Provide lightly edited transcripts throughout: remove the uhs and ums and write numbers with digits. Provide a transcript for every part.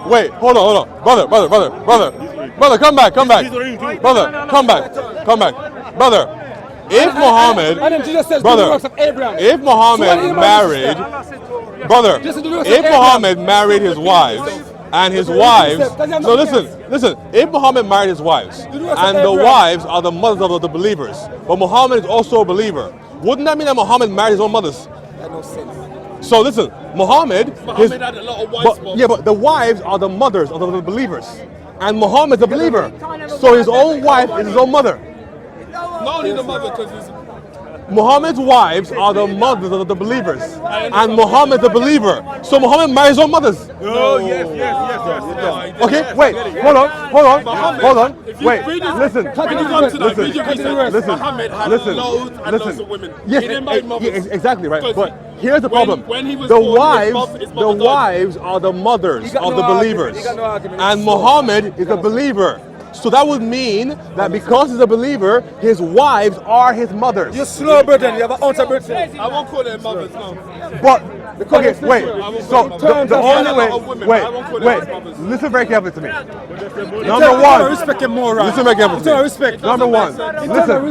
Wait, hold on. Brother, come back. Brother, come back. Brother, if Muhammad married his wives, and his wives, no, listen, if Muhammad married his wives, and the wives are the mothers of the believers, but Muhammad is also a believer, wouldn't that mean that Muhammad married his own mothers? That no sense. So listen, Muhammad had a lot of wives, but the wives are the mothers of the believers, and Muhammad's a believer, so his own wife is his own mother. Not only the mother, because Muhammad's wives are the mothers of the believers, and Muhammad's a believer, so Muhammad marries his own mothers. Oh, yes. Okay, wait, hold on. Wait, listen. Muhammad had loads of women. Yes, He didn't marry mothers. exactly right. But here's the problem: when he was the born, his mother wives are the mothers of the believers, and Muhammad is a believer. So that would mean that because he's a believer, his wives are his mothers. You're slow, brother. You have an ounce of birthday. I won't call them mothers, no. But okay, wait. So the only way. Wait. Listen very carefully to me. Number one. Respect him more, right? Listen very carefully to me. Respect. Number one. Listen.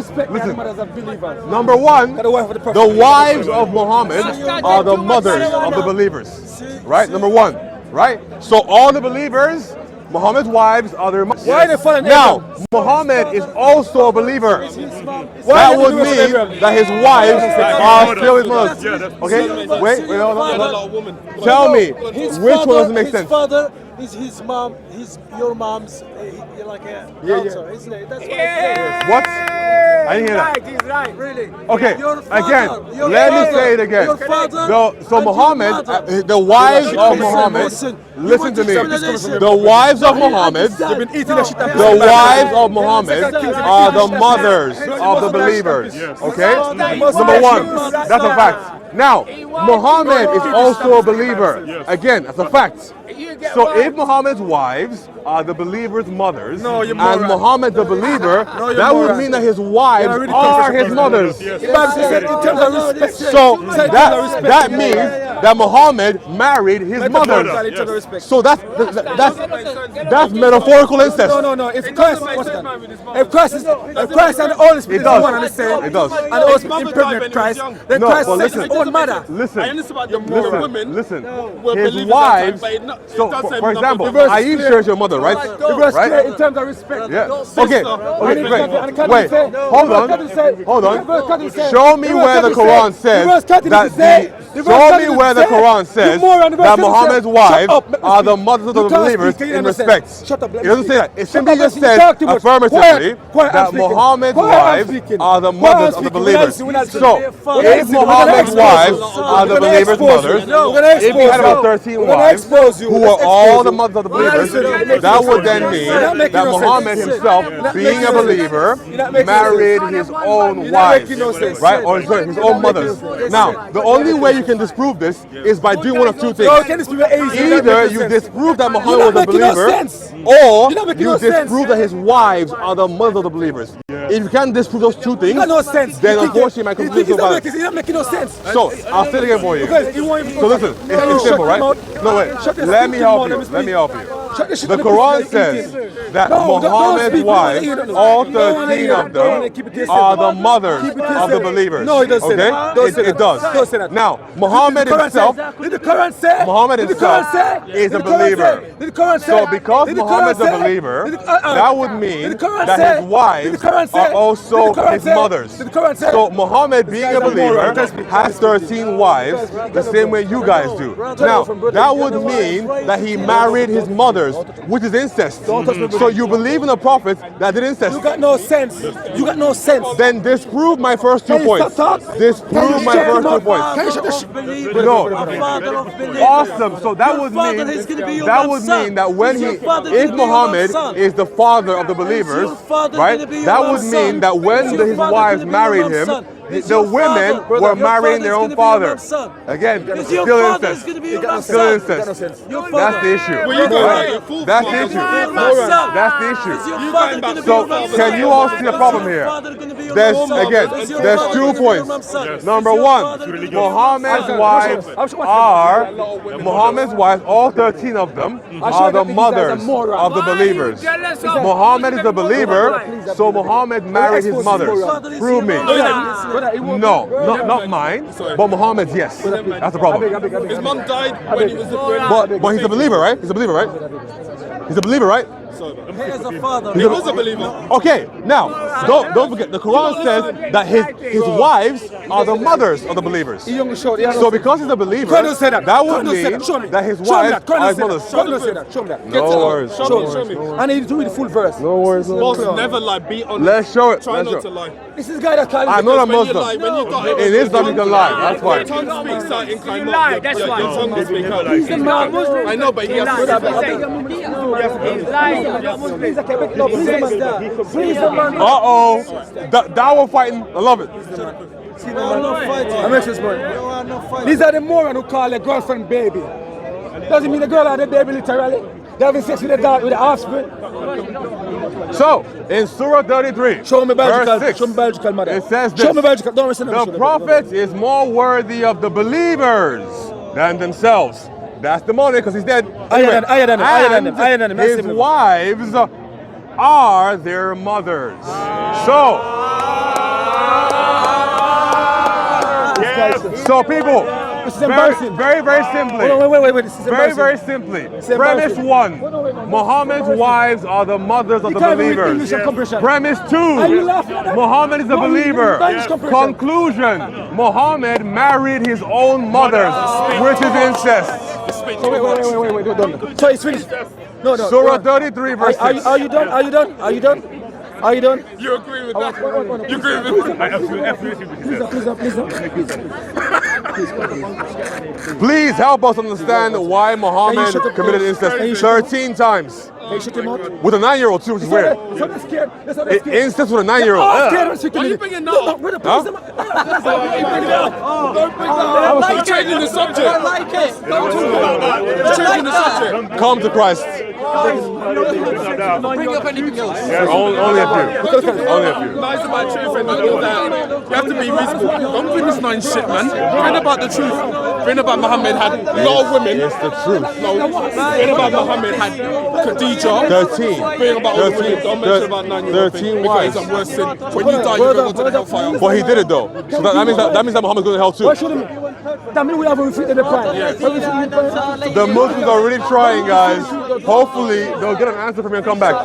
Number one. The wives of Muhammad are the mothers of the believers. Right. Number one. Right. So all the believers, Muhammad's wives are their mothers. Now, Muhammad is also a believer. That would mean that his wives are still his mothers. Okay? Wait, hold on. Tell me, which one doesn't make sense? His father is his mom, your mom's like a answer, isn't it? That's what it What? I didn't hear that. He's right, really. Okay, again, let me say it again. So Muhammad, the wives of Muhammad, listen to me. The wives of Muhammad are the mothers of the believers. Okay? Number one, that's a fact. Now, Muhammad is also a believer. Again, that's a fact. So if Muhammad's wives are the believers' mothers, and Muhammad's a believer, that would mean that his wives are his mothers. So that means that Muhammad married his mother. So that's metaphorical incest. No. If Christ and the Holy Spirit is one and the same, it does. And the Holy Spirit impregnate Christ, then Christ says his own mother. Listen. His believers wives. So, for example, Aisha is your mother, right? Right? In terms of respect. Yeah. Okay. Wait. Hold on. Show me where the Quran says that Muhammad's wives are the mothers of the believers in respect. It doesn't say that. It simply just says affirmatively that Muhammad's wives are the mothers of the believers. So, if Muhammad's wives are the believers' mothers, if he had about 13 wives who were all the mothers of the believers, that would then mean that Muhammad himself, being a believer, married his own wives, right? Or sorry, his own mothers. Now, the only way you can disprove this is by doing one of two things. Either you disprove that Muhammad was a believer, or you disprove that his wives are the mothers of the believers. If you can't disprove those two things, then unfortunately my conclusion is valid. It's not making no sense. So, I'll say it again for you. So listen, it's simple, right? No, wait. Let me help you. The Quran says that Muhammad's wives, all 13 of them, are the mothers of the believers. No, it doesn't. Okay? It does. Now, Muhammad himself is a believer. So because Muhammad's a believer, that would mean that his wives are also his mothers. So Muhammad, being a believer, has 13 wives, the same way you guys do. Now, that would mean that he married his mothers, which is incest. So you believe in a prophet that did incest. You got no sense. Then disprove my first 2 points. Disprove my first 2 points. No. Awesome. So that would mean that if Muhammad is the father of the believers, right? That would mean that when his wives married him, the women were marrying their own father. Again, still incest. Still incest. That's the issue. Right? That's the issue. That's the issue. So can you all see the problem here? There's 2 points. Number one, Muhammad's wives, all 13 of them, are the mothers of the believers. Muhammad is a believer, so Muhammad married his mothers. Prove me. No, not mine, but Muhammad's, yes. That's the problem. His mom died when he was a boy. But he's a believer, right? He's a believer, right? He's a believer, right? He was a believer. Okay, now don't forget the Quran says that his wives are the mothers of the believers. So because he's a believer, that would mean that his wives are his mothers. No worries. Show me. I need to read the full verse. No worries. Boss, never lie. Be honest. Let's show it. Try not to lie. This is guy that calls I'm not a When you Muslim. lie, when you got In Islam you can lie. That's Your fine. tongue speaks out in kind. You lie, that's why. Your tongue will speak out. I know, but he has to Uh-oh. That one fighting. I love it. These are the morons who call their girlfriend baby. Doesn't mean the girl had the baby literally. They having sex with the offspring. So, in Surah 33, Show me biological, verse 6, show me biological mother. it says this: Show me biological. Don't listen to the prophet is more worthy of the believers than themselves. That's the money because he's dead. Higher than them. His wives are their mothers. So people, this is embarrassing. very simply. Wait. This is embarrassing. Very simply. Premise 1, Muhammad's wives are the mothers of the believers. Premise 2, Muhammad is a believer. Conclusion, Muhammad married his own mothers, which is incest. Wait. So it's finished. No. Surah 33 verse 6. Are you done? You agree with that? You agree with that? Please help us understand why Muhammad committed incest 13 times. With a 9-year-old too, which is weird. Incest with a 9-year-old. Why are you bringing that up? Don't bring that up. You're changing the subject. I like it. Don't talk about that. You're changing the subject. Come to Christ. Bring up anything else. Only a few. Only a few. Lies about truth and all that. You have to be reasonable. Don't bring this nine shit, man. Bring about the truth. Bring about Muhammad had a lot of women. It's the truth. No. Bring about Muhammad had Khadija. 13. Bring about all the women. Don't mention about 9-year-old 13 wives. because it's a worse sin. When you die, you're going to go to the hellfire. But he did it though. So that means that Muhammad's going to hell too. That means we have reflected the prime. The Muslims are really trying, guys. Hopefully, they'll get an answer from you and come back.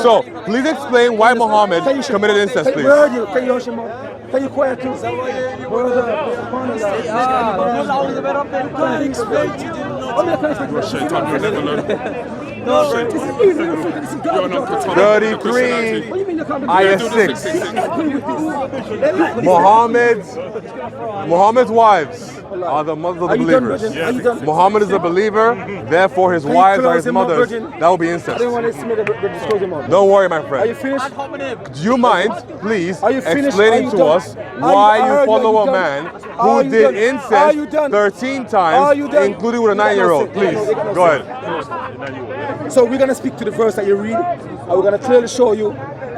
So, please explain why Muhammad committed incest, please. Can you quiet too? Shaitan, you never learn. 33, ayah 6. Muhammad's wives are the mothers of the believers. Muhammad is a believer, therefore his wives are his mothers. That will be incest. Don't worry, my friend. Are you finished? Do you mind, please, Are you finished? explaining Are you to done? us why you follow a done? man Are who you did done? Are incest you done? 13 Are times, you done? including with a 9-year-old? Please, go ahead. So we're going to speak to the verse that you read, and we're going to clearly show you,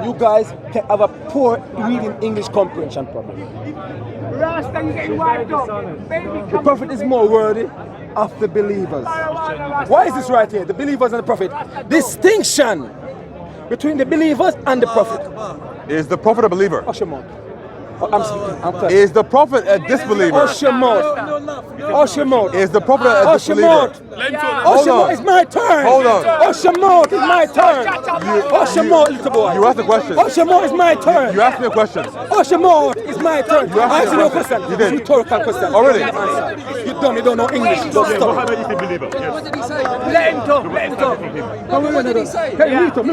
you guys can have a poor reading English comprehension problem. The prophet is more worthy of the believers. Why is this right here? The believers and the prophet. Distinction between the believers and the prophet. Is the prophet a believer? Hush your mouth. I'm speaking. I'm clear. Is the prophet a disbeliever? Hush your mouth. Hush your mouth. Is the prophet a Hush your disbeliever? mouth. Hold on. It's my turn. Hold on. Hush your mouth. It's my turn. Hush your mouth, little boy. You asked a question. Hush your mouth. It's my turn. You asked me a question. Hush your mouth. It's my turn. You asked I asked me you a no question. question. You did. Rhetorical question. Already? You dumb. You don't know English. Don't stop. What did he say? Let him talk. What did he say? Hey, meet him.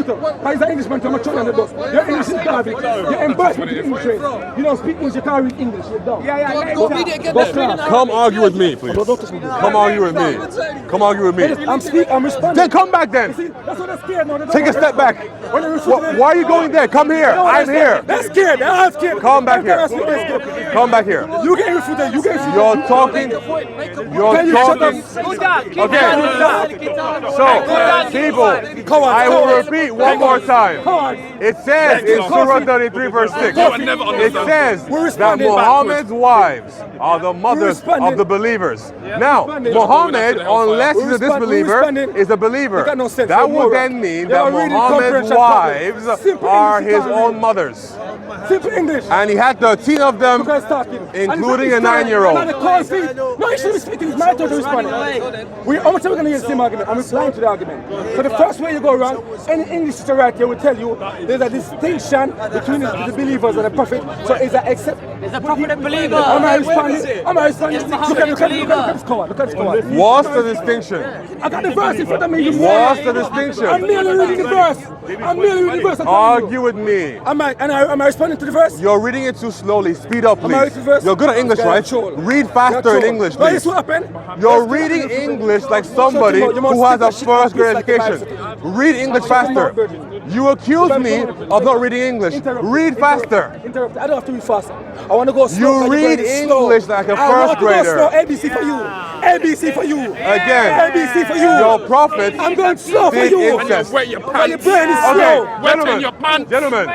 How is that Englishman to my children on the bus? You're English in Derby. You're embarrassed with the English trade. You don't speak English. You can't read English. You're dumb. Go read it again. Let's read it now. Come argue with me, please. Come argue with me. Come argue with me. I'm responding. Then come back then. See, that's what I'm scared now. Take a step back. Why are you going there? Come here. I'm here. They're scared. They're all scared. Come back here. Come back here. You get refuted. You get refuted. You're talking. You're talking. Okay. So, people, I will repeat one more time. It says in Surah 33 verse 6, it says that Muhammad's wives are the mothers of the believers. Now, Muhammad, unless he's a disbeliever, is a believer. That would then mean that Muhammad's wives are his own mothers. Simple English. And he had 13 of them, including a 9-year-old. No, he should be speaking. It's my turn to respond. How much are we going to use the same argument? I'm replying to the argument. So the first way you go around, any English teacher right here will tell you there's a distinction between the believers and the prophet. So is that except? There's a prophet and believer. Am I responding? Am I responding? Look at this cover. Look at this cover. What's the distinction? I got the verse in front of me. What's the distinction? I'm merely reading the verse. I'm merely reading the verse. Argue with me. Am I responding to the verse? You're reading it too slowly. Speed up, please. Verse? You're good at English, right? Read faster in English, please. You're reading English like somebody who has a first grade education. Read English faster. You accuse me of not reading English. Read faster. I don't have to read faster. I want to go slow. You read English like a first grader. ABC for you. ABC for you. Again, ABC for you. Your prophet I'm going slow for did you. incest. Wet your Your pants. brain is slow. Wetting your pants. Gentlemen,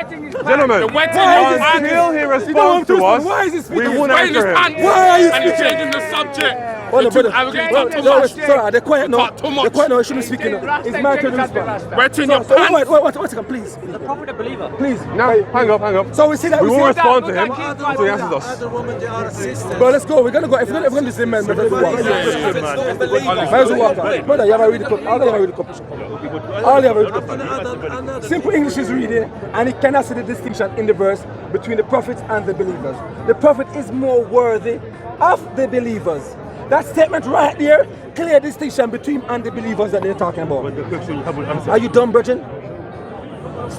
until he responds to us, we won't answer him. Why are you And you're speaking? changing the subject. Well, You're too arrogant, you talk too much. sorry, they're quiet now. Talk too much. They're quiet now. I shouldn't be speaking now. It's my turn to respond. Wetting your So, pants. wait, one second, please. The prophet and believer. Please. No, hang up. So we see that. We see won't that. respond to him until he answers us. Other women, they are sisters. Bro, let's go. We're gonna go. If we're gonna do the same man, we're gonna walk. Might as well walk out. Brother, you have a read the cup. I'll have a read the cup. I'll have a read the cup. Simple English is reading, and it cannot see the distinction in the verse between the prophets and the believers. The prophet is more worthy of the believers. That statement right there, clear distinction between and the believers that they're talking about. Are you dumb, Virgin?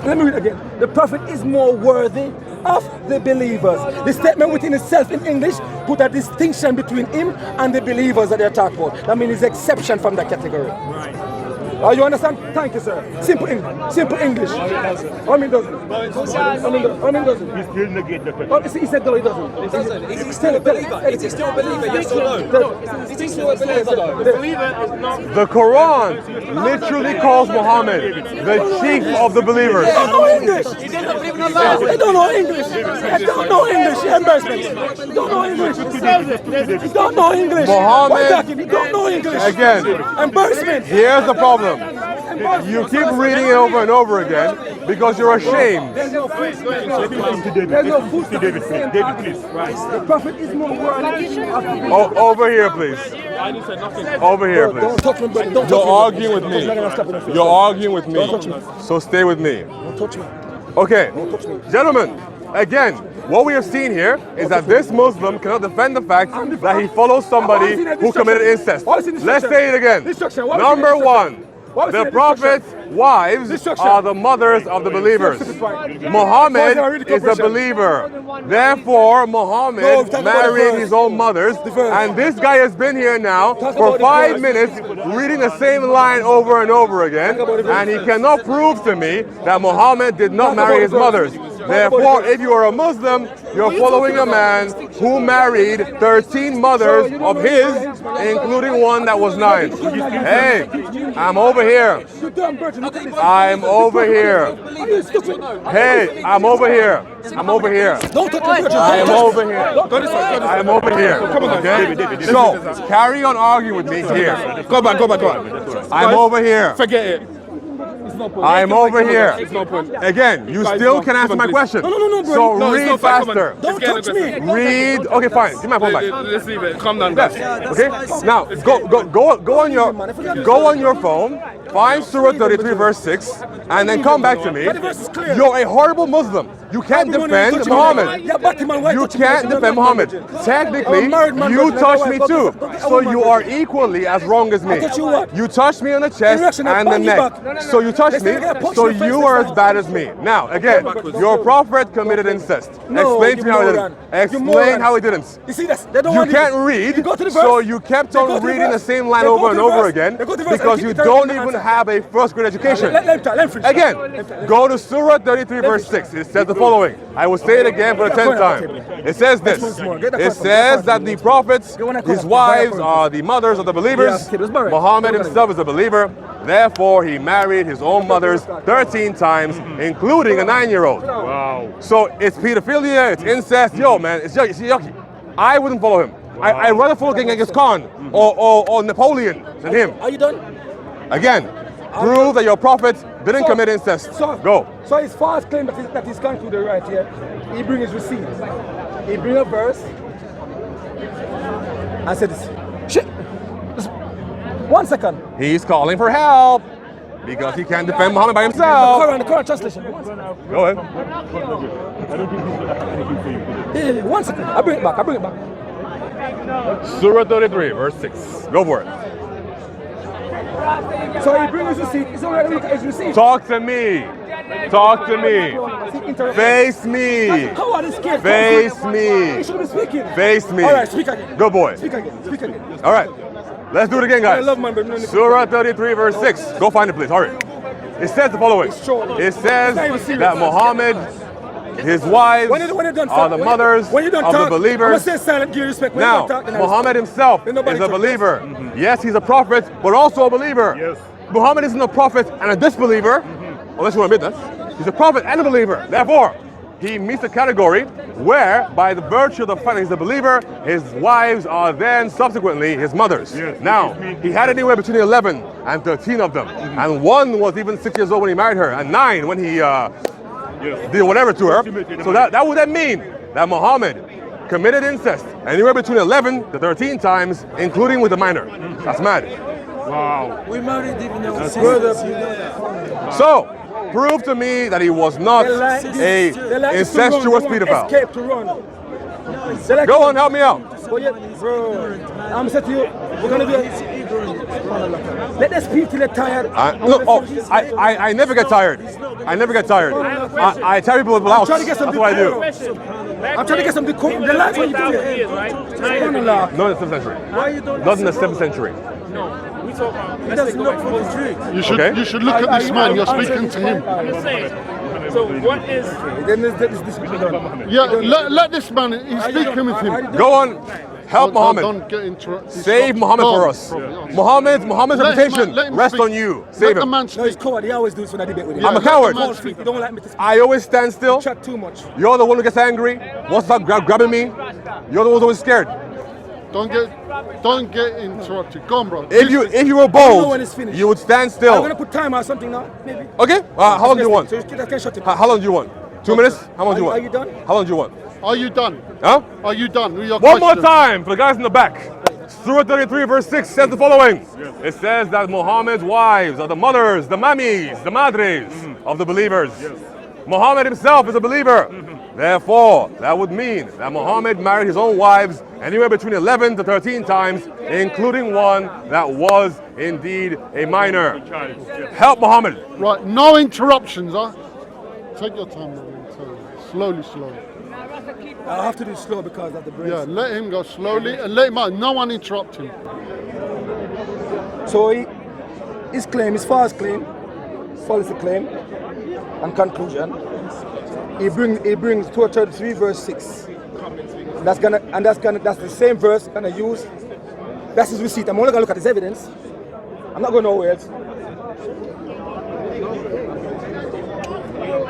Let me read again. The prophet is more worthy of the believers. The statement within itself in English put a distinction between him and the believers that they're talking about. That means it's exception from that category. You understand? Thank you, sir. Simple English. Simple English. I mean, doesn't. I mean, doesn't. He still negate the fact. Oh, he said no, he doesn't. He doesn't. Is he still a believer? Is he still a believer? Yes or no? Is he still a believer though? The Quran literally calls Muhammad the chief of the believers. They don't know English. He doesn't believe in Allah. They don't know English. They don't know English. Embarrassment. They don't know English. They don't know English. Muhammad, They don't know English. again, Embarrassment. here's the problem. You keep reading it over and over again because you're ashamed. There's no food. David, please. The prophet is more worthy. Over here, please. Over here, Don't please. touch me, brother. Don't touch You're me. arguing with me. You're arguing with me. So stay with me. Don't touch me. Okay, gentlemen, again, what we have seen here is that this Muslim cannot defend the fact that he follows somebody who committed incest. Let's say it again. Number one, the Prophet's wives are the mothers of the believers. Muhammad is a believer. Therefore, Muhammad married his own mothers. And this guy has been here now for 5 minutes reading the same line over and over again. And he cannot prove to me that Muhammad did not marry his mothers. Therefore, if you are a Muslim, you're following a man who married 13 mothers of his, including one that was 9. Hey, I'm over here. I'm over here. Hey, I'm over here. I'm over here. Don't touch me. I am over here. I am over here. Okay? So, carry on arguing with me here. Go back. I'm over here. Forget it. I'm over here. It's no point. Again, you still can answer my question. No, bro. So No, it's read not fair. Come on. faster. Don't touch me. Read. Okay, fine. Give me my phone back. Let's leave it. Calm down, guys. Okay. Now go on your phone. Find Surah 33 verse 6, and then come back to me. You're a horrible Muslim. You can't defend Muhammad. You can't defend Muhammad. Technically, you touched me too. So you are equally as wrong as me. You touched me on the chest and the neck. So you touched me. So you are as bad as me. Now, again, your prophet committed incest. Explain to me how he didn't. Explain how he didn't. You see this? They don't You want can't read, so you kept on reading the same line over and over again because you don't even have a first grade education. Let him Again, go to Surah 33 verse 6. It says the following. I will say it again for the 10th time. It says this. It says that the prophets, his wives, are the mothers of the believers. Muhammad himself is a believer. Therefore, he married his own mothers 13 times, including a 9-year-old. Wow. So it's pedophilia, it's incest. Yo, man, it's yucky. I wouldn't follow him. I'd rather follow Genghis Khan or Napoleon than him. Are you done? Again, prove that your prophet didn't commit incest. Go. So his false claim that he's concluded right here, he bring his receipt. He bring a verse and said this. Shit. 1 second. He's calling for help because he can't defend Muhammad by himself. The Quran translation. Go ahead. 1 second. I bring it back. Surah 33, verse 6. Go for it. So he brings his receipt. He's already look at his receipt. Talk to me. Talk to me. Face me. Face me. He should be speaking. Face me. All right, speak again. Good boy. Speak again. All right. Let's do it again, guys. I love my baby. Surah 33, verse 6. Go find it, please. Hurry. It says the following. It says that Muhammad, his wives, are the mothers of the believers. Now, Muhammad himself is a believer. Yes, he's a prophet, but also a believer. Yes. Muhammad isn't a prophet and a disbeliever, unless you want to admit that. He's a prophet and a believer. Therefore, he meets the category where, by the virtue of the fact that he's a believer, his wives are then subsequently his mothers. Yes. Now, he had anywhere between 11 and 13 of them. And one was even 6 years old when he married her, and 9 when he did whatever to her. So that would then mean that Muhammad committed incest anywhere between 11 to 13 times, including with a minor. That's mad. Wow. We married even our So, prove to me that he was not a incestuous pedophile. Go on, help me out. I'm saying to you, we're gonna do it. Let us speak till they're tired. I never get tired. I never get tired. I tell people with blouse. That's what I do. I'm trying to get some the life when you do it. Not in the 7th century. Not in the 7th century. You should look at this man. You're speaking to him. So what is? Yeah, let this man. He's speaking with him. Go on. Help Muhammad. Don't get interrupted. Save Muhammad for us. Muhammad's reputation rests on you. Save him. No, he's coward. He always do this when I debate with him. I'm a coward. You don't like me to speak. I always stand still. Chat too much. You're the one who gets angry. What's that grabbing me? You're the one who's always scared. Don't get interrupted. Go on, bro. If you were bold, you would stand still. I'm gonna put time or something now, maybe. Okay. How long do you want? So I can shut him. How long do you want? 2 minutes? How long do you want? Are you done? How long do you want? Are you done? Huh? Are you done with your One more question? time for the guys in the back. Surah 33 verse 6 says the following. It says that Muhammad's wives are the mothers, the mammies, the madres of the believers. Muhammad himself is a believer. Therefore, that would mean that Muhammad married his own wives anywhere between 11 to 13 times, including one that was indeed a minor. Help Muhammad. Right, no interruptions, huh? Take your time, man. Slowly. I have to do slow because of the breaks. Yeah, let him go slowly and let him out. No one interrupt him. So his false claim, fallacy claim, and conclusion. He brings 233 verse 6. That's the same verse gonna use. That's his receipt. I'm only gonna look at his evidence. I'm not going nowhere else.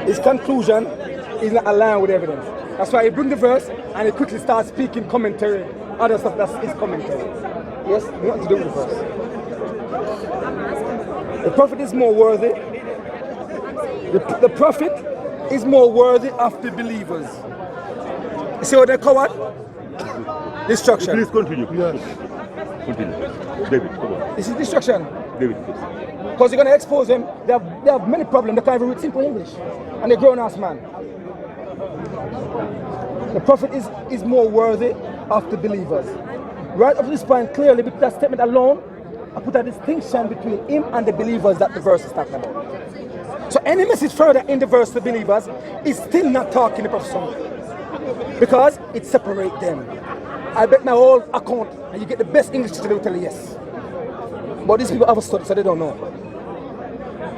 His conclusion is not aligned with evidence. That's why he brings the verse and he quickly starts speaking commentary, other stuff that's his commentary. Yes, nothing to do with the verse. The prophet is more worthy. The prophet is more worthy of the believers. You see what they call what? Destruction. Please continue. Yes. Continue. David, come on. This is destruction. David, Because you're going to expose them. They have many problems. They can't even read simple English. And they're grown-ass man. The prophet is more worthy of the believers. Right up to this point, clearly, with that statement alone, I put a distinction between him and the believers that the verse is talking about. So any message further in the verse to believers is still not talking the prophet, because it separates them. I bet my whole account and you get the best English teacher, they will tell you yes. But these people have a study, so they don't know.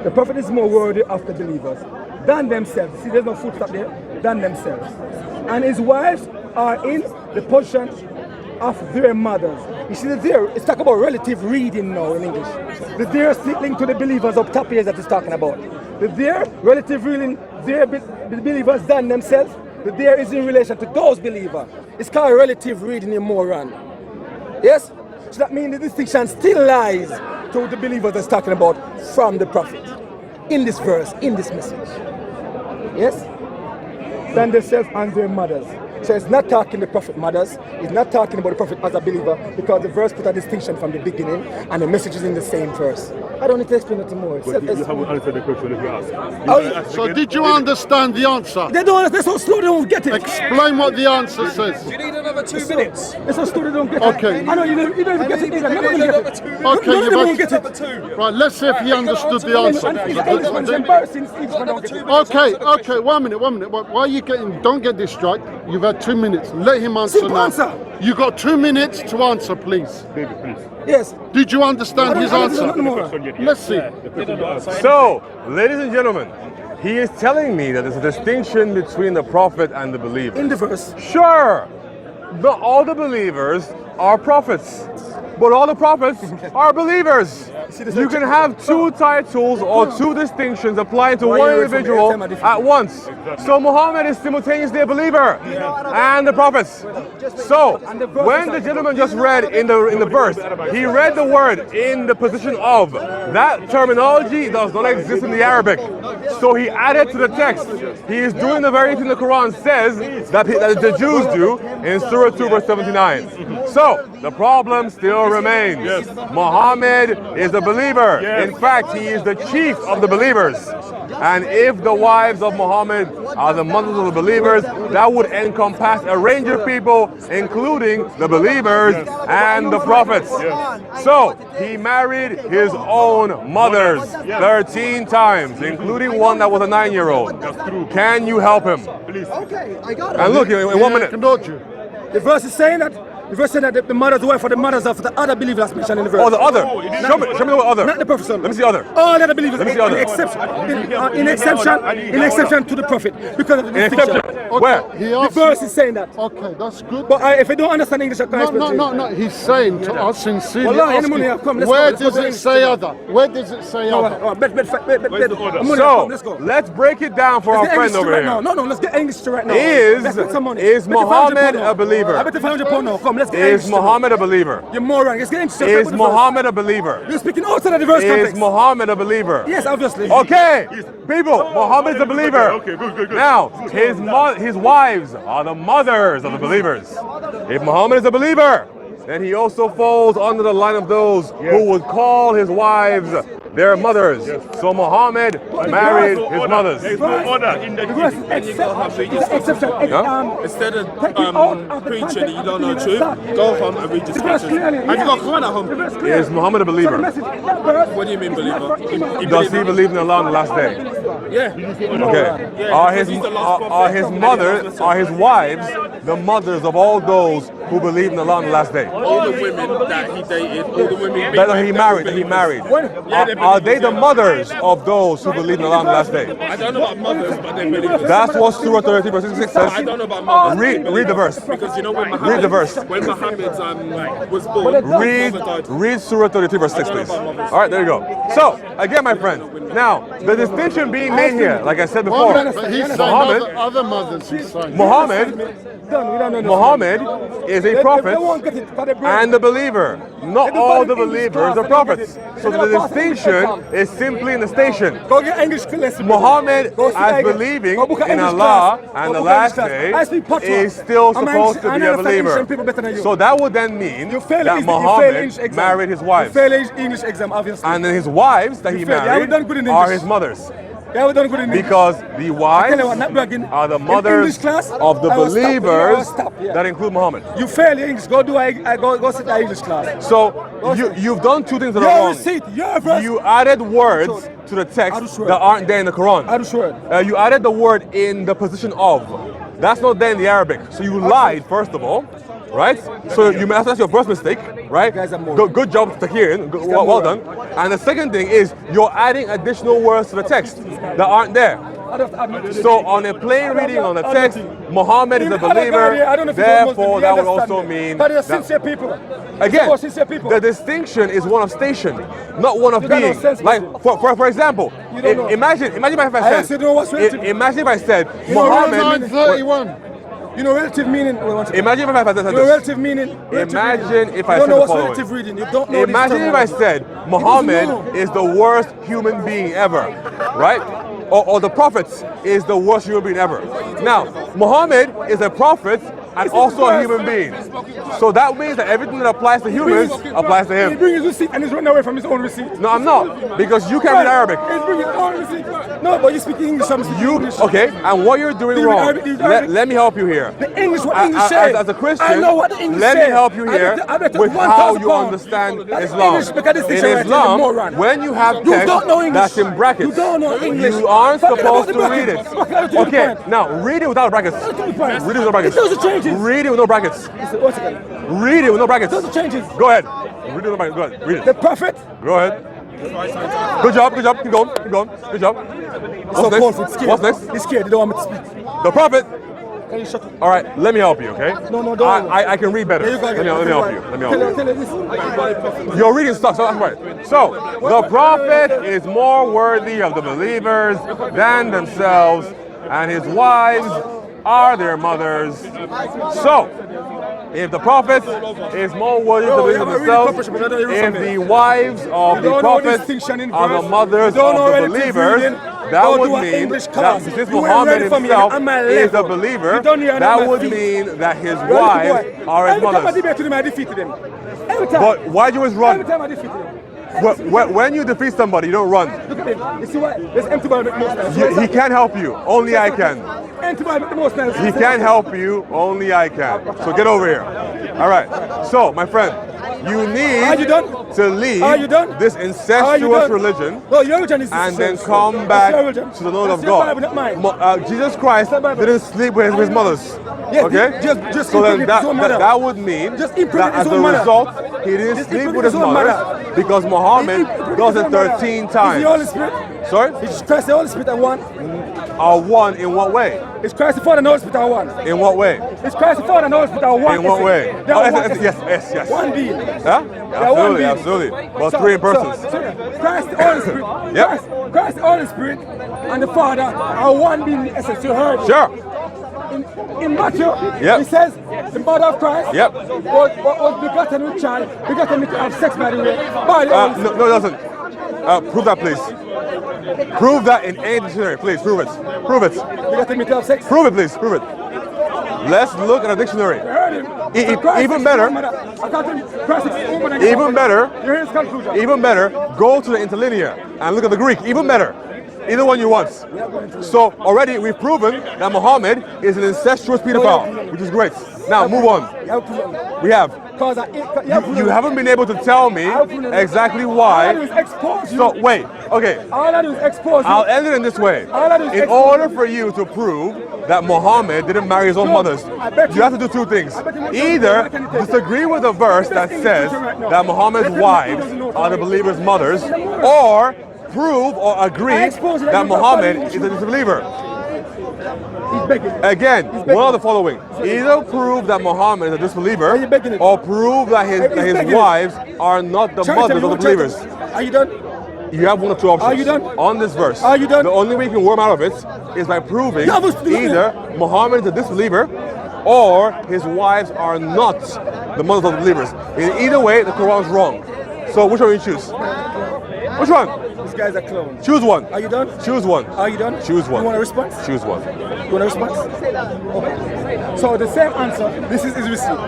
The prophet is more worthy of the believers than themselves. See, there's no footstep there. than themselves. And his wives are in the position of their mothers. You see, the there, it's talking about relative reading now in English. The there is linked to the believers up top here that it's talking about. The there, relative reading, their believers than themselves. The there is in relation to those believers. It's called relative reading, you moron. Yes? So that means the distinction still lies to the believers that's talking about from the prophet. In this verse, in this message. Yes? Than themselves and their mothers. So it's not talking the prophet mothers, it's not talking about the prophet as a believer, because the verse put a distinction from the beginning and the message is in the same verse. I don't need to explain it more. But you haven't answered the question if you ask. So did you understand the answer? They don't, they're so slow they don't get it. Explain what the answer says. Do you need another 2 minutes? They're so slow they don't get it. Okay. I know you don't even get it either. None of them get it. Okay, None of them you've don't get it. Right, let's see if he understood the answer. Okay, 1 minute. Why are you getting, don't get distracted. You've had 2 minutes. Let him answer Simple now. answer. You got 2 minutes to answer, please. David, please. Yes. Did you understand his answer? Let's see. So, ladies and gentlemen, he is telling me that there's a distinction between the prophet and the believer. In the verse. Sure, not all the believers are prophets, but all the prophets are believers. You can have two titles or two distinctions applying to one individual at once. So Muhammad is simultaneously a believer and the prophets. So when the gentleman just read in the verse, he read the word in the position of. That terminology does not exist in the Arabic. So he added to the text. He is doing the very thing the Quran says that the Jews do in Surah 2 verse 79. So the problem still remains. Muhammad is a believer. In fact, he is the chief of the believers. And if the wives of Muhammad are the mothers of the believers, that would encompass a range of people, including the believers and the prophets. So he married his own mothers 13 times, including one that was a 9-year-old. Can you help him? Okay, I got it. And look, in 1 minute. The verse is saying that. The verse said that the mother's wife or the mothers of the other believers mentioned in the verse. Oh, the other. Show me the other. Not the prophet. Let me see the other. All the other believers. Let me see the other. In exception to the prophet. Because of the distinction. Where? The verse is saying that. Okay, that's good. But if you don't understand English, I can't explain. No. He's saying to us sincerely. Where does it say other? Where does it say other? So let's break it down for our friend over here. No, let's get English right now. Is Muhammad a believer? I bet £500 now. Come, let's get Is Muhammad a believer? You're moron. Let's get English. Is Muhammad a believer? You're speaking outside of the verse context. Is Muhammad a believer? Yes, obviously. Okay, people, Muhammad is a believer. Okay, good. Now, his wives are the mothers of the believers. If Muhammad is a believer, then he also falls under the line of those who would call his wives their mothers. So Muhammad married his mothers. There's no order in the Instead of preaching, you don't know the truth. Go home and read the scriptures. Have you got Quran at home? Is Muhammad a believer? What do you mean, believer? Does he believe in Allah on the last day? Yeah. Okay. Are his mothers, are his wives the mothers of all those who believe in Allah on the last day? All the women that he dated, all the women That he married. Are they the mothers of those who believe in Allah on the last day? I don't know about mothers, but they believe. That's what Surah 33 verse 66 says. I don't know about mothers. Read the verse. Because you know when Muhammad, Read the verse. When Muhammad was born, Read Surah 33 verse 6, please. All right, there you go. So, again, my friend, now, the distinction being made here, like I said before, Muhammad is a prophet and a believer. Not all the believers are prophets. So the distinction is simply in the station. Go get English lesson. Muhammad, as believing in Allah and the last day, is still supposed to be a believer. So that would then mean that Muhammad married his wives. You fail English exam, obviously. And then his wives that he married are his mothers. Because the wives are the mothers of the believers that include Muhammad. You fail English, go sit the English class. So you've done two things that are wrong. You added words to the text that aren't there in the Quran. You added the word in the position of. That's not there in the Arabic. So you lied, first of all. Right? So that's your first mistake, right? Good job, Tahir. Well done. And the second thing is you're adding additional words to the text that aren't there. I don't have to admit it. So on a plain reading on the text, Muhammad is a believer, therefore that would also mean that they are sincere people. Again, sincere people. the distinction is one of station, not one of You got no being. sense, Like, for example, You don't know. imagine if I actually said, don't know what's relative. imagine if I said, You know, Muhammad, 31. You know relative meaning. imagine if I said You know this. relative meaning. Imagine if I you don't said know the what's following. relative reading. You don't know. Imagine if I said Muhammad is the worst human being ever, right? Or the prophet is the worst human being ever. Now, Muhammad is a prophet and also a human being. So that means that everything that applies to humans applies to He him. brings his receipt and he's running away from his own receipt. No, I'm not, because you can't read Arabic. He's bringing his own receipt. No, but you speak English. I'm speaking English. Okay, and what you're doing Leave wrong, Arabic, leave Arabic. let me help you here. The English, what English say. As a Christian, I know what the English let say. me help you here I bet with 1,000 how you pounds. understand That's Islam. English, because this In teacher right here is a Islam, moron. when you have You text don't know English. that's in brackets, You don't know English. you aren't Forget supposed about to the read it. brackets. Forget about the Okay, point. now read it without brackets. Forget about the point. Read it with no brackets. It doesn't change it. Read it with no brackets. Listen, once again. Read it with no brackets. It doesn't change it. Go ahead. Read it with no brackets. Go ahead. Read The it. prophet. Go ahead. Good job. Good job. Keep going. Keep going. Good job. So What's Paul, next? scared. What's next? He's scared. They don't want me to speak. The prophet. Can you shut up? All right, let me help you, okay? No, don't. I can read better. There you go. Let me help you. Let me help you. Tell her this. Your reading sucks, so that's right. So, the prophet is more worthy of the believers than themselves, and his wives are their mothers. So, if the prophet is more worthy of the believers than themselves, if the wives of the prophet are the mothers of the believers, that would mean that since Muhammad himself is a believer, that would mean that his wives are his mothers. Every time I debated him, I defeated him. Every time. But why do you always run? Every time I defeated him. When you defeat somebody, you don't run. Look at him. You see what? There's empty ball make most sense. He can't help you. Only I can. Empty ball make the most sense. He can't help you. Only I can. So get over here. All right. So, my friend, you Are you done? need to leave Are you done? this Are you incestuous done? religion No, your religion is and then incestuous. come That's back your religion. to the knowledge That's of your God. Bible, not mine. Jesus Christ That's my Bible. didn't sleep with his mothers. Yes, Okay? just So then impregnate his own mother. that would mean Just that impregnate as his a own mother. result, he didn't Just sleep impregnate with his his own mothers mother. because Muhammad does it 13 Is the Holy times. Spirit? Sorry? Is Christ the Holy Spirit and one? Are one in what way? Is Christ the Father and the Holy Spirit and one? In what way? Is Christ the Father and the Holy Spirit and one? In what way? They are Oh, one. yes. One being. Yeah? They are one Absolutely, being. absolutely. But So- three in persons. So Christ the Holy Spirit. Yep. Christ the Holy Spirit and the Father are one being in essence. You heard it. Sure. In Matthew, Yep. he says the mother of Christ Yep. was begotten with child, begotten to have sex, by the way. By the Holy Spirit. No, it doesn't. Prove that, please. Prove that in any dictionary, please. Prove it. Prove it. Begotten to have sex. Prove it, please. Prove it. Let's look at a dictionary. You heard him. Even Christ better. is woman. According to Christ is woman and Even better. You hear his conclusion. Even better, go to the interlinear and look at the Greek. Even better. Either one you want. So already we've proven that Muhammad is an incestuous pedophile, which is great. Now move on. We have. You haven't been able to tell me exactly why. So wait, okay. All I do is expose you. I'll end it in this way. All I do is In expose order for you to prove that Muhammad didn't marry his own mothers, I bet you have to do two things. Either disagree with the verse that says that Muhammad's wives are the believers' mothers, or prove or agree that Muhammad is a disbeliever. He's begging. Again, one of the following. Either prove that Muhammad is a disbeliever, or prove that his wives are not the mothers of the believers. Are you done? You have one of two options. Are you done? On this verse. Are you done? The only way you can worm out of it is by proving Yeah, but- either Muhammad is a disbeliever or his wives are not the mothers of the believers. In either way, the Quran is wrong. So which one will you choose? Which one? This guy's a clown. Choose one. Are you done? Choose one. Are you done? Choose one. You want a response? Choose one. You want a response? Okay. So the same answer. This is his receipt.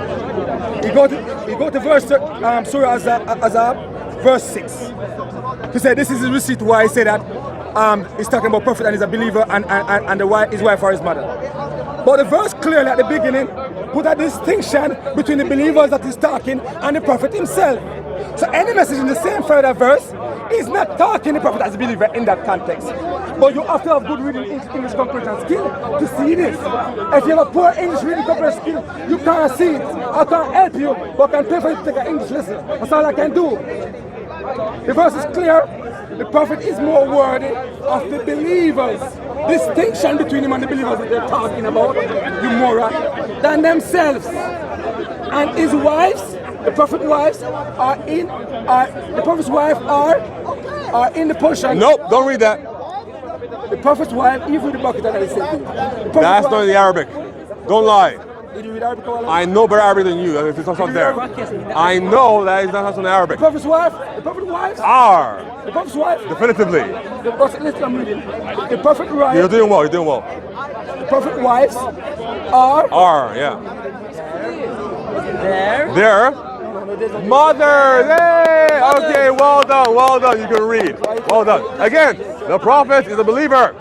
He go to verse Surah Azab, verse 6. He said this is his receipt why he said that he's talking about prophet and he's a believer and his wife or his mother. But the verse clearly at the beginning put a distinction between the believers that he's talking and the prophet himself. So any message in the same further verse is not talking the prophet as a believer in that context. But you have to have good reading English comprehension skill to see this. If you have a poor English reading comprehension skill, you can't see it. I can't help you, but I can pay for you to take an English lesson. That's all I can do. The verse is clear. The prophet is more worthy of the believers distinction between him and the believers that they're talking about, you moron, than themselves. And his wives, the prophet's wives, are in the portion. Nope, don't read that. The prophet's wife, even the bucket, and the same thing. That's not in the Arabic. Don't lie. Did you read Arabic? I know better Arabic than you. It's not there. I know that it's not in Arabic. The prophet's wife, the prophet's wives Are. The prophet's wife. Definitively. The prophet, I'm reading. The prophet wife. You're doing well. You're doing well. The prophet wives are. Yeah. Their mothers. Hey! Okay, well done. Well done. You can read. Well done. Again, the prophet is a believer.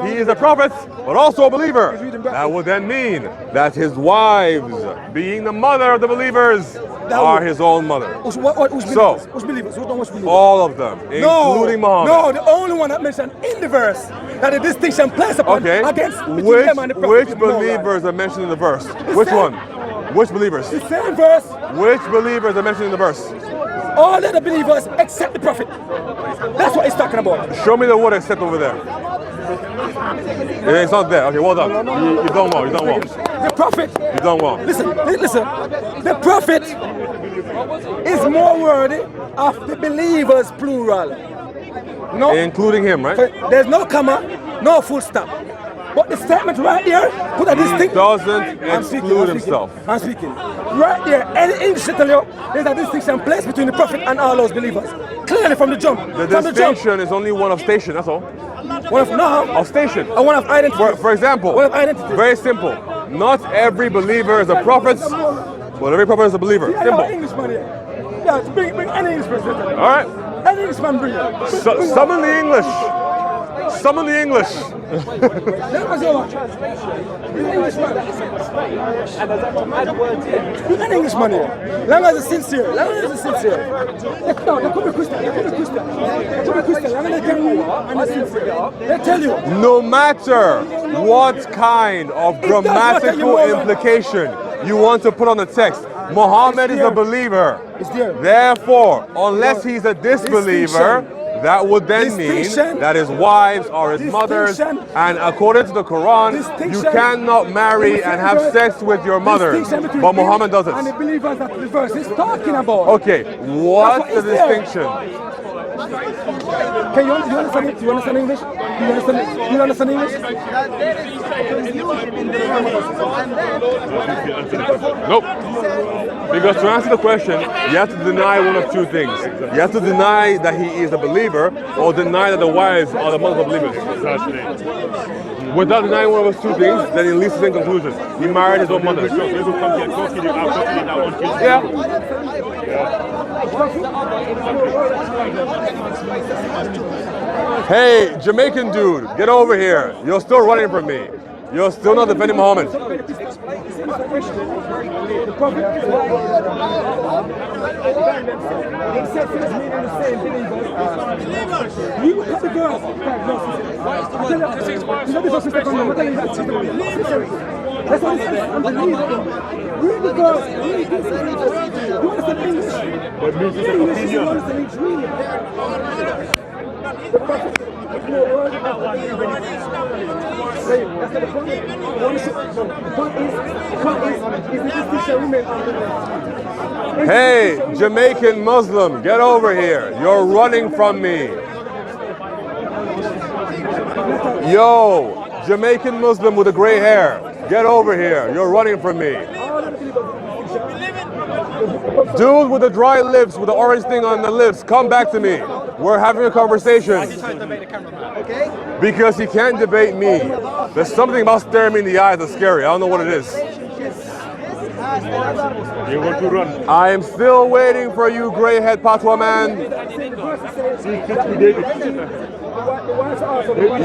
He is a prophet, but also a believer. That would then mean that his wives, being the mother of the believers, are his own mother. Who's believers? All of them, including Muhammad. No, the only one that mentioned in the verse that the distinction placed upon against between them and the prophet. Which believers are mentioned in the verse? Which one? Which believers? The same verse. Which believers are mentioned in the verse? All other believers except the prophet. That's what he's talking about. Show me the word except over there. It's not there. Okay, well done. You done well. You done well. The prophet. You done well. Listen. The prophet is more worthy of the believers, plural. No, including him, right? There's no comma, no full stop. But the statement right there, put a distinction. He doesn't exclude himself. I'm speaking. Right there, any English tell you, there's a distinction placed between the prophet and all those believers. Clearly from the jump. The distinction is only one of station, that's all. One of station. And one of identity. For example, one of identity. Very simple. Not every believer is a prophet, but every prophet is a believer. Simple. Englishman here. Yeah, bring any Englishman. All right. Any Englishman bring it. Summon the English. Summon the English. An Englishman here. Long as it's sincere. Long as it's sincere. They could be Christian. They could be Christian. Long as they tell you and they're sincere. They tell you. No matter what kind of grammatical implication you want to put on the text, Muhammad is a believer. Therefore, unless he's a disbeliever, that would then mean that his wives are his mothers, and according to the Quran, you cannot marry and have sex with your mothers. But Muhammad does it. And the believers that the verse is talking about. Okay, what's the distinction? Can you understand it? Do you understand English? Do you understand English? Nope. Because to answer the question, you have to deny one of two things. You have to deny that he is a believer, or deny that the wives are the mothers of believers. Without denying one of those two things, then it leads to the same conclusion. He married his own mother. Yeah. Hey, Jamaican dude, get over here. You're still running from me. You're still not defending Muhammad. The prophet is you cut the girls. That's what it says. Unbelievable. Read the girls. Read this. You understand English? But music is opinion. You understand English? Read it. The prophet is more worthy of the that's the point. The point is the distinction remain on the left. Hey, Jamaican Muslim, get over here. You're running from me. Yo, Jamaican Muslim with the gray hair, get over here. You're running from me. Dude with the dry lips, with the orange thing on the lips, come back to me. We're having a conversation. Because he can't debate me. There's something about staring me in the eyes that's scary. I don't know what it is. You want to run. I am still waiting for you, gray-head Patwah man.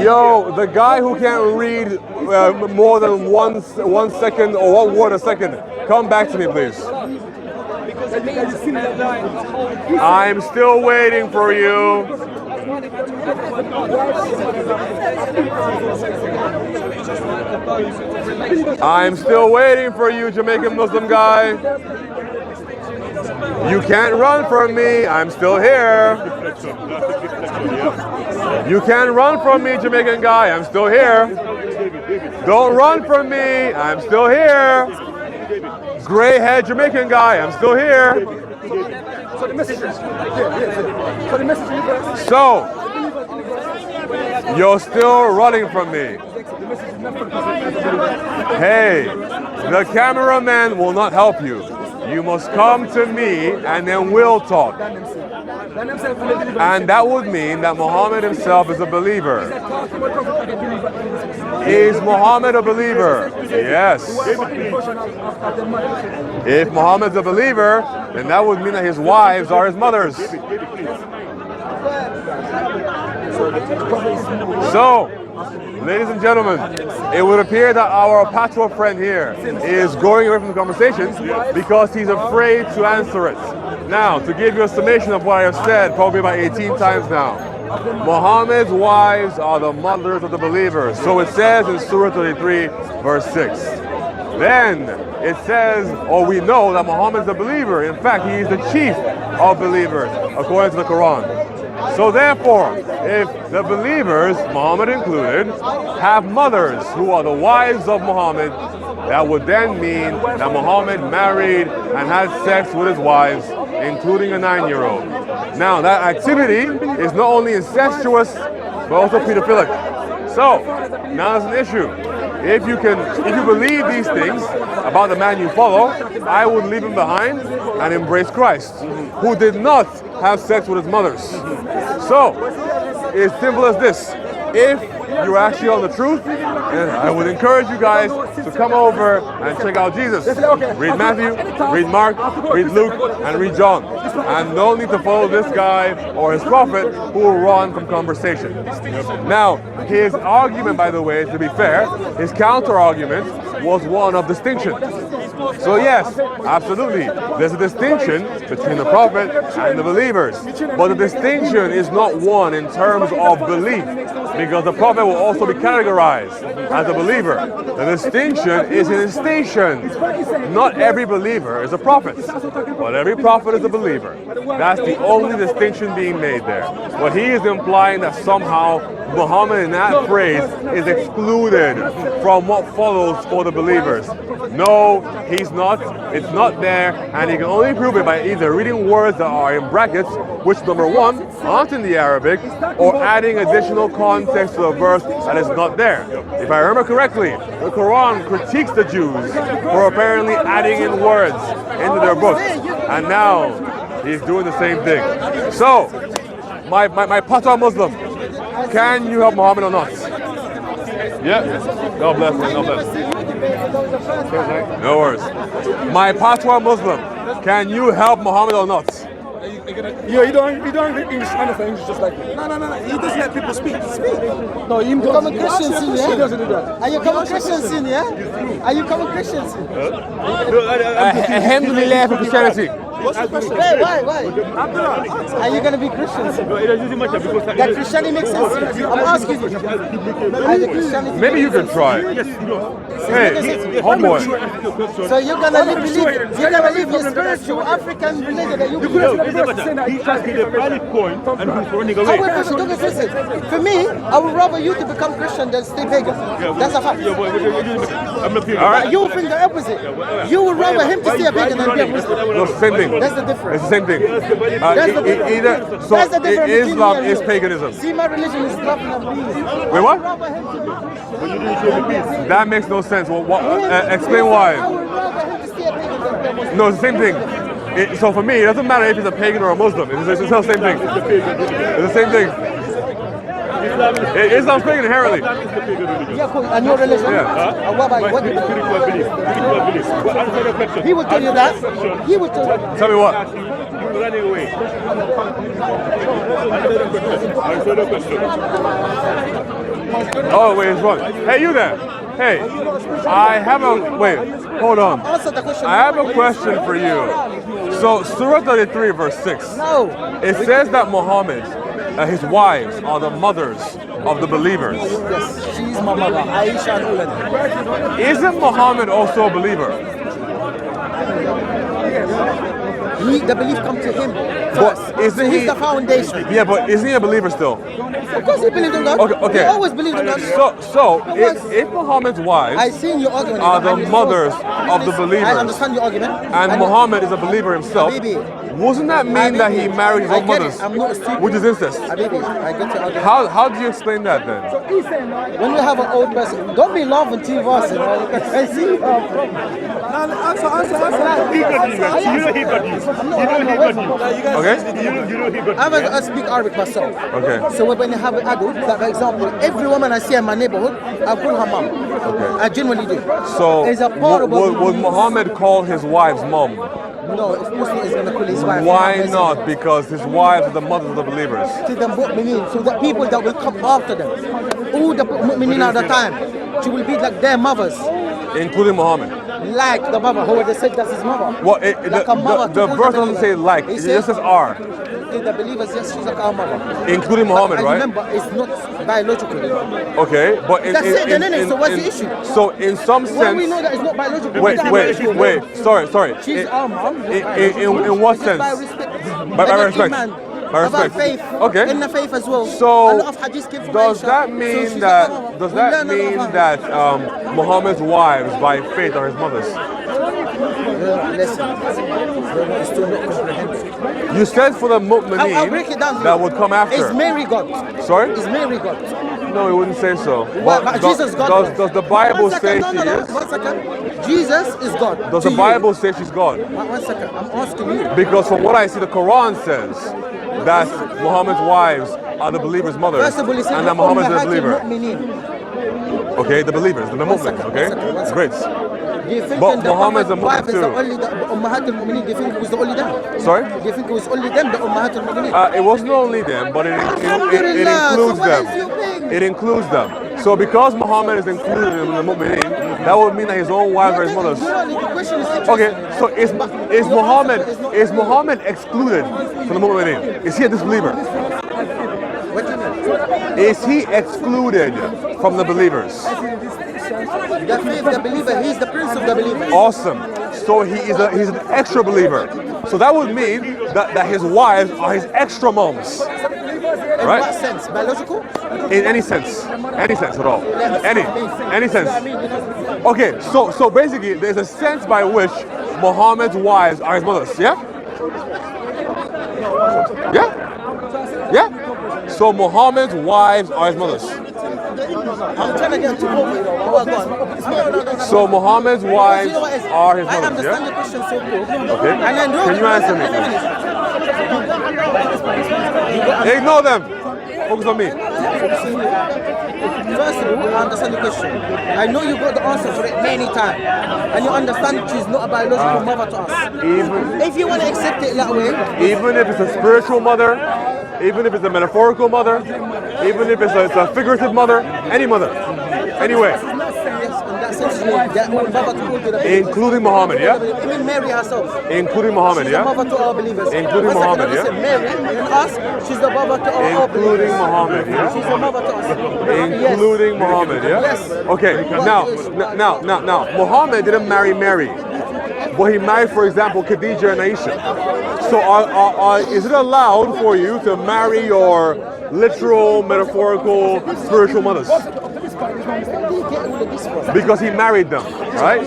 Yo, the guy who can't read more than one second or one word a second, come back to me, please. I'm still waiting for you. I'm still waiting for you, Jamaican Muslim guy. You can't run from me. I'm still here. You can't run from me, Jamaican guy. I'm still here. Don't run from me. I'm still here. Gray-head Jamaican guy. I'm still here. So the message is, so the message is, So, you're still running from me. Hey, the cameraman will not help you. You must come to me and then we'll talk. And that would mean that Muhammad himself is a believer. Is Muhammad a believer? Yes. If Muhammad's a believer, then that would mean that his wives are his mothers. So, ladies and gentlemen, it would appear that our Patwah friend here is going away from the conversation because he's afraid to answer it. Now, to give you a summation of what I have said, probably about 18 times now, Muhammad's wives are the mothers of the believers. So it says in Surah 33, verse 6. Then it says, or we know that Muhammad is a believer. In fact, he is the chief of believers, according to the Quran. So therefore, if the believers, Muhammad included, have mothers who are the wives of Muhammad, that would then mean that Muhammad married and had sex with his wives, including a 9-year-old. Now, that activity is not only incestuous, but also pedophilic. So, now there's an issue. If you believe these things about the man you follow, I would leave him behind and embrace Christ, who did not have sex with his mothers. So, it's simple as this. If you're actually on the truth, then I would encourage you guys to come over and check out Jesus. Read Matthew, read Mark, read Luke, and read John. And no need to follow this guy or his prophet who will run from conversation. Now, his argument, by the way, to be fair, his counter-argument was one of distinction. So yes, absolutely, there's a distinction between the prophet and the believers. But the distinction is not one in terms of belief, because the prophet will also be categorized as a believer. The distinction is in his station. Not every believer is a prophet, but every prophet is a believer. That's the only distinction being made there. But he is implying that somehow Muhammad in that phrase is excluded from what follows for the believers. No, he's not. It's not there, and he can only prove it by either reading words that are in brackets, which number one, aren't in the Arabic, or adding additional context to a verse that is not there. If I remember correctly, the Quran critiques the Jews for apparently adding in words into their books, and now he's doing the same thing. So, my Patwah Muslim, can you help Muhammad or not? Yeah. God bless him. God bless. No worries. My Patwah Muslim, can you help Muhammad or not? Yeah, you don't English, understand English just like me. No. He doesn't let people speak. No, he become a Christian soon, yeah? He doesn't do that. Are you coming Christian soon, yeah? Are you coming Christian soon? Alhamdulillah for Christianity. What's the question? Why? Are you going to be Christian soon? That Christianity makes sense to you. I'm asking you. Maybe you can try. Hey, homeboy. So you're going to leave your spiritual African religion that you believe. He asked me the valid point and he's running away. For me, I would rather you to become Christian than stay pagan. That's a fact. I'm not pagan. Right. You think the opposite. You would rather him to stay a pagan than be a Muslim. No, same thing. That's the difference. It's the same thing. Islam is paganism. See, my religion is loving and peace. Wait, what? That makes no sense. Well, explain why. I would rather him to stay a pagan than be a Muslim. No, it's the same thing. So for me, it doesn't matter if he's a pagan or a Muslim. It's the same thing. It's the same thing. Islam's pagan inherently. Yeah, cool. And your religion? Yeah. What about what? Spiritual belief. He would tell you that. He would tell you. Tell me what? You're running away. Answer the question. Oh, wait, it's wrong. Hey, you there? Hey, wait, hold on. Answer the question. I have a question for you. So, Surah 33, verse 6. No. It says that Muhammad, his wives, are the mothers of the believers. Yes, she's my mother, Aisha and Ulad. Isn't Muhammad also a believer? the belief comes to him But first. isn't So he's he- the foundation. Yeah, but isn't he a believer still? Of course he believes in God. Okay. He always believed in God. So if Muhammad's I wives seen your argument. are the and it's mothers so- of the believers, I understand your argument. and Muhammad is a believer himself, Habibi. wouldn't that mean that he married his I own get it. mothers, I'm not stupid. which is incest? Habibi, I get your argument. How do you explain that then? When you have an old person, don't be laughing too fast. You know? I see you have a problem. He got you, man. You know he got you. You know he got you. Okay? You know he got I speak Arabic myself. Okay. So when you have an adult, like for example, every woman I see in my neighborhood, I call her mom. Okay. I genuinely do. So It's a part of would Muhammad call his wives mom? No, of course not. He's going to call his wife. Why Muhammad. not? Because his wives are the mothers of the believers. To them mu'mineen, so the people that will come after them, all the mu'mineen at the time, she will be like their mothers, Including Muhammad. like the mother. Who they said that's his mother. Well, Like a mother the to all verse the doesn't say believers. like, He it said- just says are. To the believers, yes, she's like our mother. Including Muhammad, And right? remember, it's not biological. Okay, but in, That's in, it, then, in, innit? So what's the in- issue? So in some When we know sense, that it's not biological. wait, we wait, can't wait, sorry. She's our mom. In what sense? By respect. By And respect. iman. By About respect. faith. Okay. In the faith as well. So a lot of hadith came from does Aisha. that So mean she's that our mama. does We that learn a lot mean of her. that Muhammad's wives by faith are his mothers? Listen, it's still not comprehensive. You said for the I'll break it down. mu'mineen that would come Is after. Mary God? Sorry? Is Mary God? No, it wouldn't say so. But Jesus God. Does the Bible One say second, she no, is? 1 second. Jesus is God. Does to the you. Bible say she's God? 1 second. I'm asking you. Because from what I see, the Quran says that Muhammad's wives are the believers' mothers, First of all, he said, and that Muhammad is a "Ummahatul believer. mu'minin." Okay, the believers, the Muslims. second, Okay, one second. great. Do you think But then the Muhammad's a Prophet's wife is the Muslim only the Ummahatul Mu'mineen? Do you think it was the only them? Sorry? Do you think it was only them, the Ummahatul Mu'mineen? It wasn't only them, but it Alhamdulillah, includes so what them. is your thing? It includes them. So because Muhammad is included in the mu'mineen, that would mean that his own wives are his mothers. The question is Okay, so is Your Muhammad answer is not- is Muhammad excluded from the mu'mineen? Is he a disbeliever? What do you mean? Is he excluded from the believers? The faith, the believer, he's the prince of the believers. Awesome. So he's an extra believer. So that would mean that his wives are his extra moms. In Right? what sense? Biological? In any sense at all. Any sense. Okay, so basically there's a sense by which Muhammad's wives are his mothers, yeah? Yeah? Yeah? So Muhammad's wives are his mothers. I'm trying to get to what So Muhammad's wives are his I mothers, understand yeah? your question so good. Okay. And then Can you answer me, please? Ignore them. Focus on me. First of all, I understand the question. I know you got the answer for it many times. And you understand she's not a biological mother to us. Even If you want to accept it that way, even if it's a spiritual mother, even if it's a metaphorical mother, even if it's a figurative mother, any mother, anyway, yes, in that sense, that mother to all the believers. including Muhammad, yeah? Even Mary herself. Including Muhammad, She's the yeah? mother to all believers. Including One second, Muhammad, listen, yeah? Mary, in us, she's the mother to all believers. Including Muhammad, yeah? She's the mother to us. Including Muhammad, yeah? Yes. Okay, now, Muhammad didn't marry Mary, but he married, for example, Khadijah and Aisha. So is it allowed for you to marry your literal, metaphorical, spiritual mothers? Because he married them, right?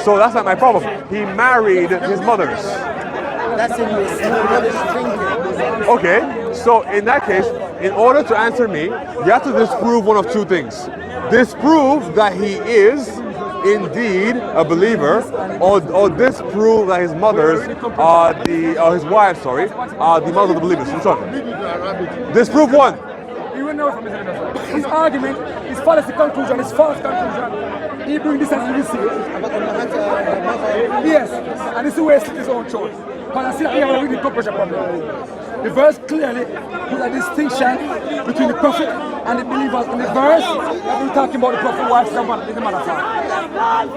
So that's not my problem. He married his mothers. That's in your thinking. Okay, so in that case, in order to answer me, you have to disprove one of two things. Disprove that he is indeed a believer, or disprove that his mothers are his wives, are the mothers of the believers. Which one? Disprove one. You will know from his argument, his fallacy conclusion, his false conclusion. He brings this as you see it. Yes, and this is where he his own choice. Because I see that we have a really compression problem. The verse clearly puts a distinction between the prophet and the believers. In the verse, we're talking about the prophet wife, someone is the mother father.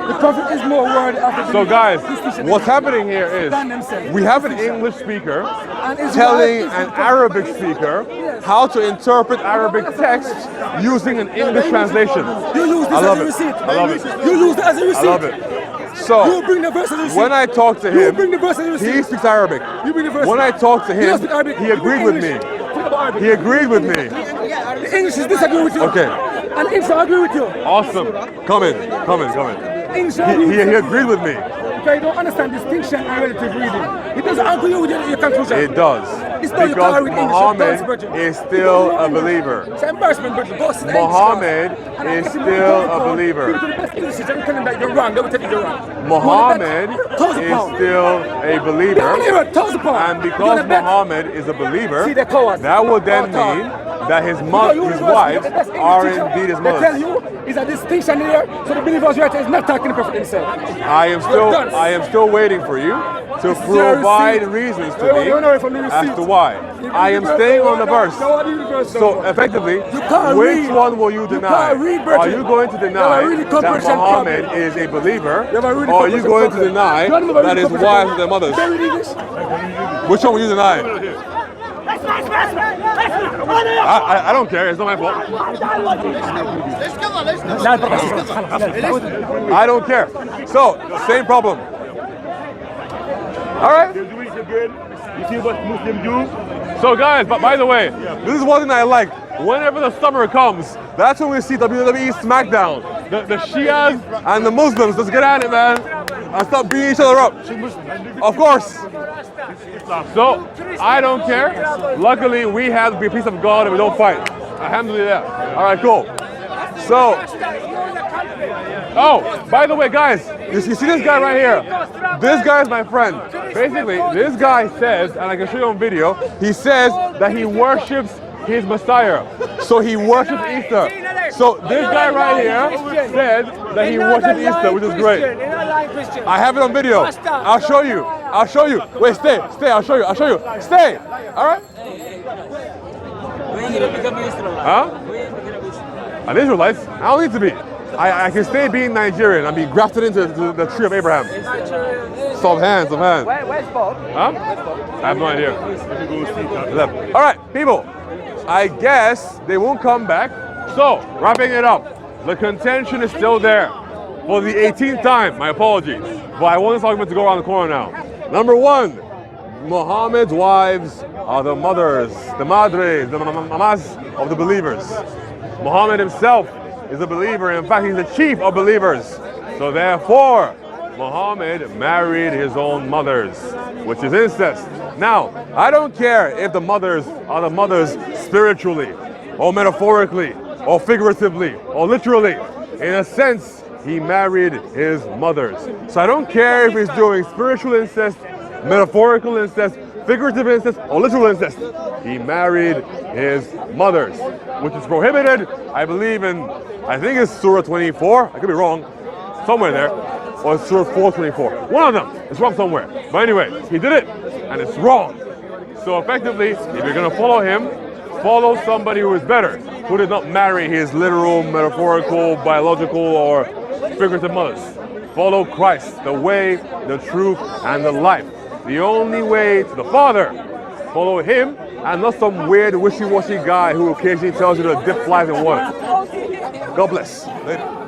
The prophet is more worthy of the So guys, distinction what's happening here is than themselves. we have an English speaker his telling wife is an the prophet. Arabic speaker how to interpret Arabic text using an English translation. You use this I love as a it. receipt. I love it. You use it as a receipt. I love it. So, you bring the verse and receive. when I talk to You him, bring the verse and receive. he speaks Arabic. You bring the verse. When I talk to He doesn't him, speak Arabic. he You agreed bring with English. me. Think about Arabic. He agreed with me. The English is disagree with you. Okay. And the English agree with you. Awesome. Come in. English He agree with you. agreed with me. Okay, you don't understand distinction and relative reading. It doesn't agree with your conclusion. It does. It's not you Because can't read English. Muhammad is still a believer. It's an embarrassment, but Muhammad is still a believer. People to the best English, and tell them that you're wrong. They will tell you you're wrong. Muhammad is still a believer. And because Muhammad is a believer, that would then mean that his wives are indeed his They tell mothers. you is a distinction here, so the believer's right is not talking the prophet himself. I am still waiting for you to provide reasons to me as to why. I am staying on the verse. So effectively, which one will you deny? Are you going to deny that Muhammad is a believer, or are you going to deny that his wives are their mothers? Which one will you deny? I don't care. It's not my fault. I don't care. So, same problem. All right. You see what Muslims do? So, guys, but by the way, this is one thing I like. Whenever the summer comes, that's when we see WWE SmackDown. The Shias and the Muslims, let's get at it, man. And stop beating each other up. Of course. So, I don't care. Luckily, we have to be a piece of God and we don't fight. Alhamdulillah. All right, cool. So, oh, by the way, guys, you see this guy right here? This guy is my friend. Basically, this guy says, and I can show you on video, he says that he worships his Messiah. So he worships Easter. So this guy right here said that he worships Easter, which is great. I have it on video. I'll show you. Wait, stay. I'll show you. Stay. All right? Huh? An Israelite? I don't need to be. I can stay being Nigerian and be grafted into the tree of Abraham. Some hands. Where's Bob? Huh? I have no idea. All right, people. I guess they won't come back. So, wrapping it up. The contention is still there. For the 18th time, my apologies. But I want this argument to go around the corner now. Number one, Muhammad's wives are the mothers, the madres, the mamas of the believers. Muhammad himself is a believer. In fact, he's the chief of believers. So therefore, Muhammad married his own mothers, which is incest. Now, I don't care if the mothers are the mothers spiritually, or metaphorically, or figuratively, or literally. In a sense, he married his mothers. So I don't care if he's doing spiritual incest, metaphorical incest, figurative incest, or literal incest. He married his mothers, which is prohibited, I believe I think it's Surah 24, I could be wrong, somewhere there, or it's Surah 424. One of them, it's wrong somewhere. But anyway, he did it, and it's wrong. So effectively, if you're gonna follow him, follow somebody who is better, who did not marry his literal, metaphorical, biological, or figurative mothers. Follow Christ, the way, the truth, and the life. The only way to the Father. Follow him, and not some weird, wishy-washy guy who occasionally tells you to dip flies in water. God bless. Later.